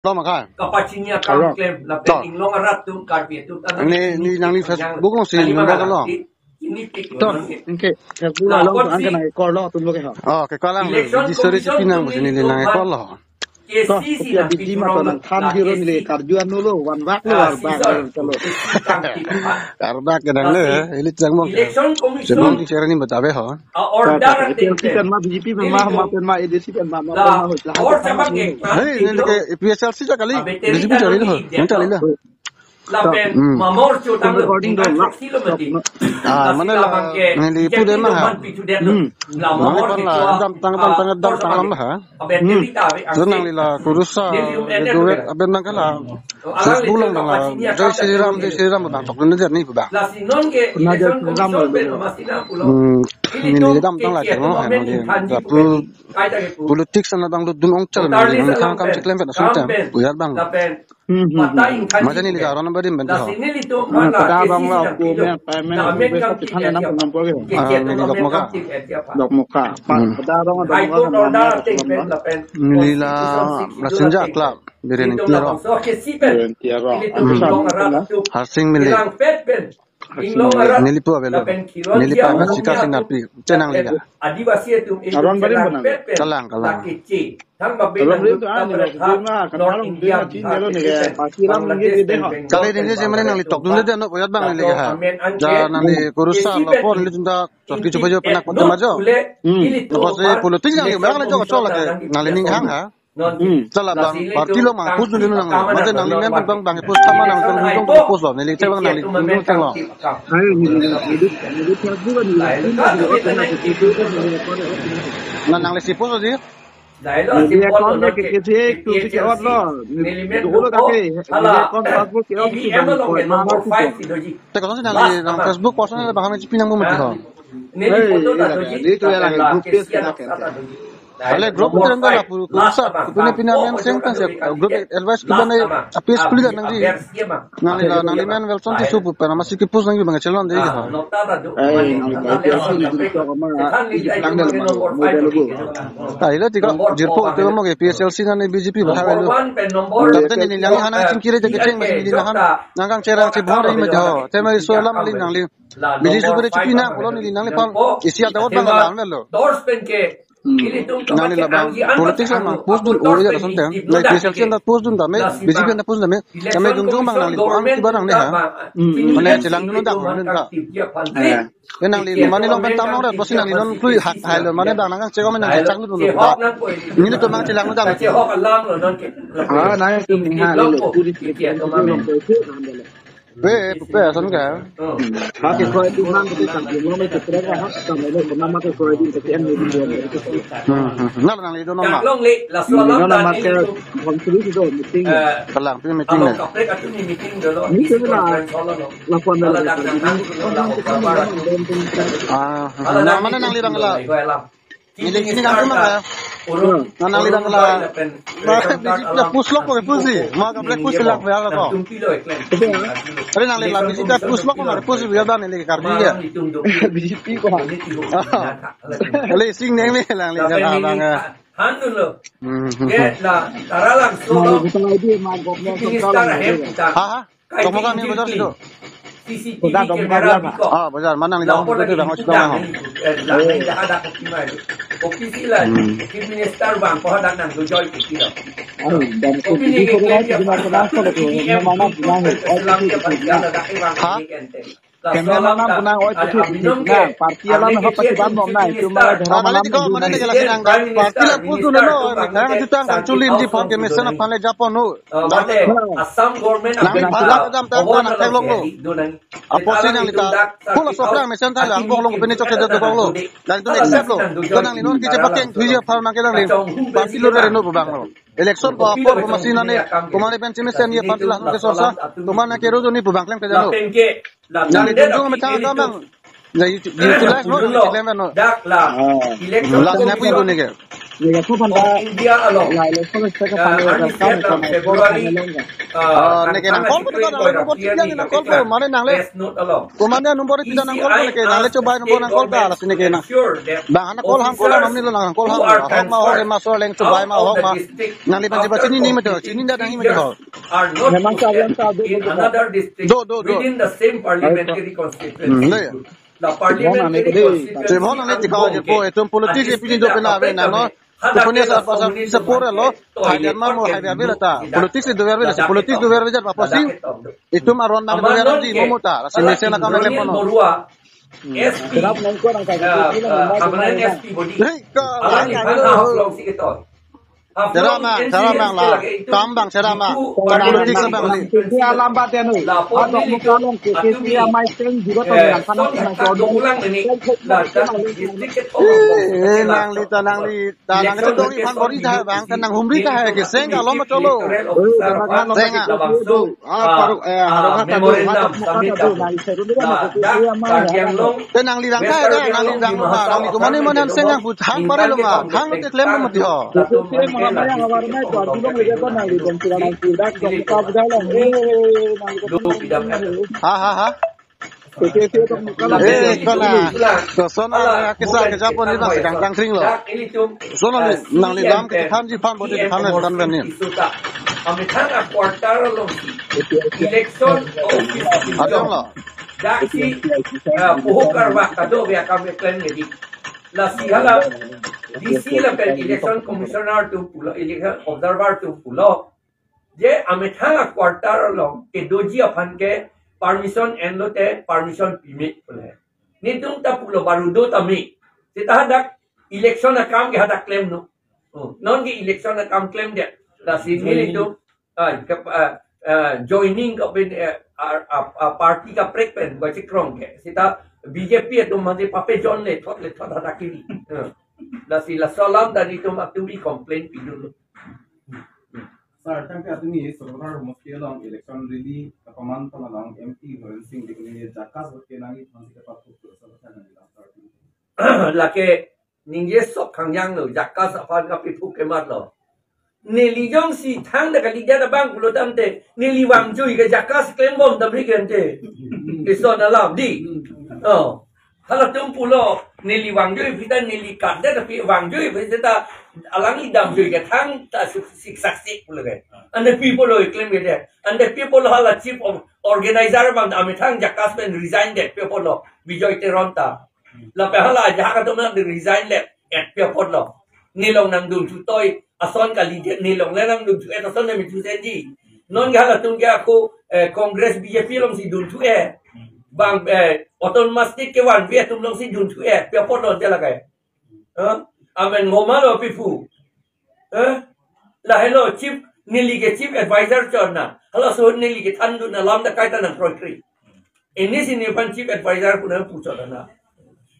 Lo makan. Kapacinya kami klaim lapet inglong arat tu karpet tu. Ini nang di Facebook lo sih nang lo. Ini tik. Oke, pula lo ang kana ikor lo tu lo ke ha. Oh, ke kalang di sore si pinang mo sini nang ikor lo. To kopia biji ma to nang tham hero ni karjuan lo wan wak lo ba lo. Karba ke dang le, ini jang mo. Election commission. Sebelum di share ni betabe ho. Order kan ma BJP ma ma edisi kan ma or sabang ke. Hei, ini ke PSLC ja kali. BJP jari lo. Minta lila. Lapen mamor chotang recording do Ah, mana lah. Ini itu deh mah. Mamor lah. Tang lah. Senang lila kurusa. Duit aben nang kala. Sebulan nang lah. Jai Sri Ram bang. Tok ni ni bang. Najar program lo. Ini dam tang lah jangan lah. Tapi politik sana bang lu dun ongcal. Ini kam kam ciklem pet nasuta. Buyar bang. Macam ni lika orang beri bentuk. Pada bang lo aku besok kita nak nampu ke. Ini Dok muka. Pada orang Nila nasenja klub beri ni tiaro. Harsing milik. Nilipu abelo. Nilipa masika sinapi. Cenang liga. Aron beri mana? Kalang. Kalau itu ada cuma kalau dia Cina lo ni pasti ram lagi dia. Kali ini saya mana nang litok dulu dia nak bayar bang liga ha. Jangan nanti kurusa lapor ni tunda coba pernah kontak majo. Lepas saya politik yang liga mana juga coba lagi nang lining hang ha. Salah bang, parti lo mah pus dulu nang, macam nang lining bang pus sama nang tunggu pus lo, nili cewek nang tunggu tengok. Ayo ni juga ni. Nang lesi pus aja. Dia kon ke tu ke ot lo. Dulu kaki. Dia kon Facebook ke ot tu. Tapi kalau nang Facebook pasal bahkan cipin nang mesti ho. Ini tu yang lagi grup dia sekarang. Ale grup itu enggak lah pusat pinamian sengkan sih grup advice kita nih apis kulit nang di nang liman Wilson ti supu pero masih kipus nang bang celon deh gitu. Itu tiga jirpo itu mau ke PSLC nang BJP bahaya lu. Tapi ini yang hanang cingkiri jadi cing masih di nang kang cerang cibong ini mah tema soalam malin nang li BJP super cipina kalau ni nang li pan isi ada orang bang lo. Nang nila bang politik sama pus dun uri ada sonte nang PSLC nang pus dun dame BJP nang pus dame kami jungjung bang nang li orang ti barang ni ha mana celang dun dak mana dak nang li mana long bentam nang rat bosin nang li non kui hak hai lo mana bang nang cego nang cang dun ni tu bang celang dak nang tu minha lo puri Be asan ka? Hak itu itu nang itu kan dia mau cetra hak sama lo nama tu soal itu sekian ni dia. Nang itu nama. Nama ke konsul itu meeting. Kalang tu meeting ni. Ni tu lah. Lakuan dalam. Mana nang lidang lah. Ini kan cuma ya. Nang lidang lah. Nah, puslok pakai pusi. Mak apa puslok biar apa? Tapi nang lidang bisita puslok pakai pusi biar dah ni karbi ya. BJP ko. Oleh sing neng ni nang lidang abang. Handul lo. Get lah. Taralang solo. Ha? Kamu kan ni betul itu. CCTV kamera biko. Bazar mana ni dalam itu dah masuk dalam. Dah ada ofisi lah. Minister bang, kau ada nang dojoi kira. Dan ofisi ko lah di mana tu mama bilang Kamera nam punang oi tu na parti alam ha patiban nom na itu mala dhara Mana ni kau mana ni lagi nang parti la pusu no nang jutang culin di phone ke mesen phane japon no. Assam government nang pala jam ta nang thelok lo. Apo sin nang lita pula sofra mesen ta lang gong lo peni chok de gong lo. Dan tu accept lo. Nang ni non ki chepakeng thuije phar ma ke lang parti lo re no bang lo. Election ko apo masina ne kumare pensi mesen ye parti la ke sorsa tumana ke rojo ni bang klem ke jano. Nang itu juga macam apa bang? Jadi itu lah, no. Dak lah. Election. Lah sini pun ni ke? Ya, tu panda India along. la election se ka panda ka Februari. Ni ke nang call pun nang nombor 3 ni nang call pun mana nang le. Kumanda nombor 3 nang call pun ke nang le coba nombor nang call ka lah sini ke nang. Bang anak call hang call nam ni nang call hang. Hang ma ho ma so leng coba ma ho ma. Nang le panci sini ni mete. Sini dah nang ni mete ho. memang In another district within the same parliamentary constituency. The parliamentary constituency. Cuma nang ni tikau je po itu politik je pilih do pena be nang no. Punya sa pura lo, hadiah mau hadiah berata. Politik itu dua berata, politik dua berata apa sih? Itu maron nang dua berata di memutar. Sini nak kami lepono. Kenapa nang ko nang ka Kamalan SP body. Cerama lah, tambang cerama. Politik sebang ni. dia lambat ya nu atau mukalong ke dia mai teng juga to yang kana kana jodoh ulang ini nang li tanang itu doi pan bori dah bang tanang humri dah ke senga lo ma cholo senga paru harap kata tenang li dang kai dah nang li dang nang li kumane manan senga hutang pare lo ma hang te klem ma ti ho mamaya ngawarna to adulong lega ko nang li dong sila nang tidak dong ka budalong ha kona to sona kisah ke Japon ni nang sedang kangkring lo sona nang li dam ke tham ji pham bodi tham na tan ben ni kami thang quarter lo election adong lo daksi puho karwa kado be kami plan ni la sihala DC la per election commissioner to pulo election observer to pulo je ame thang quarter lo ke doji afan ke permission enlote permission permit pula ni tung ta pulo barudo tami kita hadak election akam ke hadak claim no non ke election akam claim dia la sinil itu joining of party ka prekpen bachi krong ke kita BJP itu mandi pape John le thot hadak kiri la sila salam dan itu maturi complain pidulu. Sir, thank you. Atumi sebenarnya mesti dalam election really kepaman dalam MP Singh dikini jakas berke nangi masih dapat putus selesai nanti dapat. Laki ninge sok kangyang lo jakas apa kapi puke mat lo. Nilijong si thang dekat liga bang pulo tante niliwang cuy ke jakas klaim bom tapi kente. Iso dalam di. Oh. Kalau pulo niliwang cuy kita nilikat deh tapi wang cuy kita alangi dam cuy ke thang tak siksaksi pulo ke. Anda people lo claim ke anda people hala chief of organizer bang ame thang jakas pen resign deh people lo Bijoy Teronta. Lape hala jahat tu nak resign deh people lo. Nilong nang dun tutoi ason kali nilong nang dun tutoi ason nang mitu senji. Non hala tunggu aku Kongres BJP long si dun tutoi. Bang otomatis ke wan biar tumlong si dun tutoi. People lo dia lagi. Amen ngomalo pifu. Lah hello chief nili ke chief advisor chorna. Hello so nili ke thandu na lam da kaita na proikri. Ini sini pan chief advisor pun na puchora na.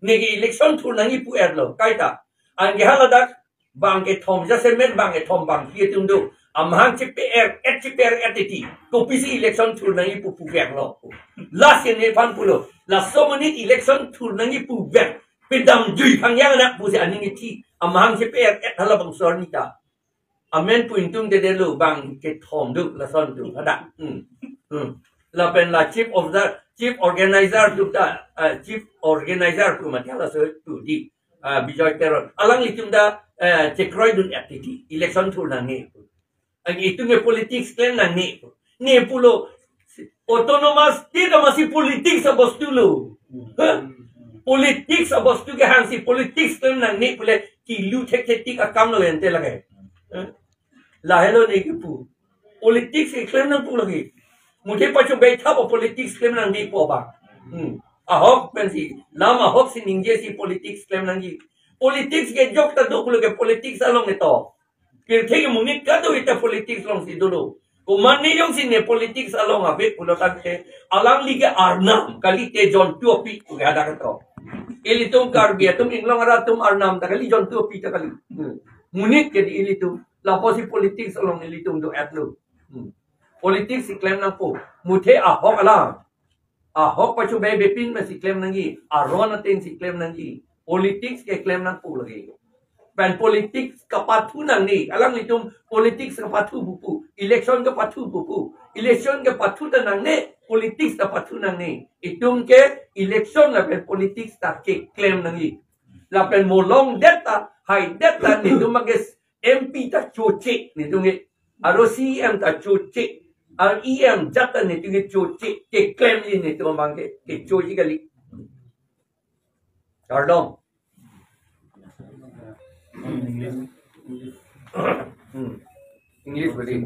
Negi election thur nangi pu erlo kaita. Angge hala dak bang ke thom jase met bang ke thom bang pie tundu. Amhang chief per etiti. Ko pisi election thur nangi pu verlo. Last ini pan pulo. La so many election thur nangi pu ver. Pedam jui pangyang na pusi aningi ti. Amhang chief per et hala bang sornita. Amen puintung de delu bang ke thom du la son du hada la pen la chief organizer tu ta chief organizer tu ma la so tu di Bijoy Teron alang itung da chekroi dun activity election tu na ni ang itung e politics claim na ni pulo autonomous tidak masih politik sa bostu lo politik sa bostu ke hansi politics claim na ni pule kilu tek akam lo ente lage lahelo ni kipu politics claim nang pu lagi mujhe pacho baitha po politics claim nang ni po ba ahok pensi nama ahok si ninge si politics claim nang ni politics ke jok ta do ke politics along ito kirthe ke munit ka do ita politics long si dulu kuman ni yung si ne politics along abe pulo tante alang liga arnam kali te John Tuopi ke ada kato ilitum karbia tum inglong aratum arnam ta kali John Tuopi ta kali munit ke di ilitum lapo si politics along ilitum do atlo politics si claim na po muthe ahok ala hok pacu baby pin masih claim nangi, ron atin si claim nangi, politics ke claim nang pu lagi. Pen politics kapatu nang ni, alang litum politics kapatu bupu, election kapatu bupu, election kapatu nang ne, politics kapatu nang ni. Itum ke election la pen politics ta ke claim nangi. La pen molong data, high data ni tu mages MP ta cuci ni tu ngi, aro CM ta cuci. Ang EM jatan ni tinggi cuci ke claim ini tu bangke ke cuci kali. Pardon. English beri.